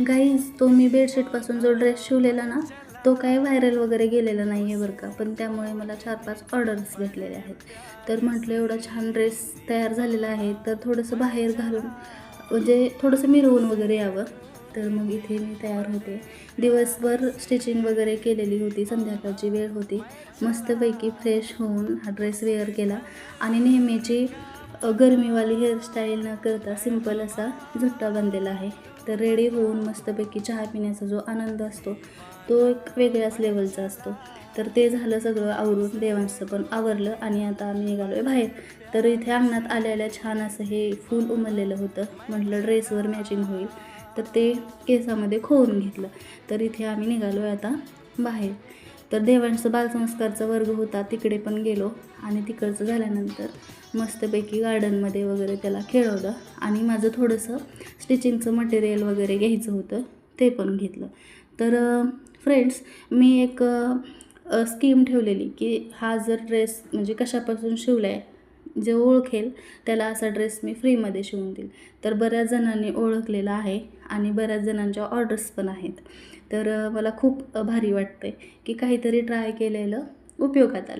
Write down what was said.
Guys, तो मी बेडशीटपासून जो dress शिवलेला ना, तो काही व्हायरल वगैरे गेलेला नाही आहे बरं का. पण त्यामुळे मला 4-5 ऑर्डर्स भेटलेले आहेत. तर म्हटलं एवढा छान ड्रेस तयार झालेला आहे, तर थोडंसं बाहेर घालून म्हणजे थोडंसं मिरवून वगैरे यावं. तर मग इथे मी तयार होते. दिवसभर स्टिचिंग वगैरे केलेली होती, संध्याकाळची वेळ होती. मस्तपैकी फ्रेश होऊन हा ड्रेस वेअर केला आणि नेहमीची गरमीवाली हेअरस्टाईल न करता सिंपल असा झुट्टा बांधलेला आहे. तर रेडी होऊन मस्तपैकी चहा पिण्याचा जो आनंद असतो, तो एक वेगळ्याच लेवलचा असतो. तर ते झालं सगळं आवरून, देवांचं पण आवरलं आणि आता आम्ही निघालो आहे बाहेर. तर इथे अंगणात आल्या छान असं हे फूल उमललेलं होतं. म्हटलं ड्रेसवर मॅचिंग होईल, तर ते केसामध्ये खोवून घेतलं. तर इथे आम्ही निघालो आहे आता बाहेर. तर देवांचं बालसंस्कारचा वर्ग होता, तिकडे पण गेलो आणि तिकडचं झाल्यानंतर मस्तपैकी गार्डनमध्ये वगैरे त्याला खेळवलं आणि माझं थोडंसं स्टिचिंगचं मटेरियल वगैरे घ्यायचं होतं, ते पण घेतलं. तर फ्रेंड्स, मी एक स्कीम ठेवलेली की हा जर ड्रेस म्हणजे कशापासून शिवला आहे, जे ओळखेल त्याला असा ड्रेस मी फ्रीमध्ये शिवून देईल. तर बऱ्याच जणांनी ओळखलेला आहे आणि बऱ्याच जणांच्या ऑर्डर्स पण आहेत. तर मला खूप भारी वाटतं आहे की काहीतरी ट्राय केलेलं उपयोगात आलं.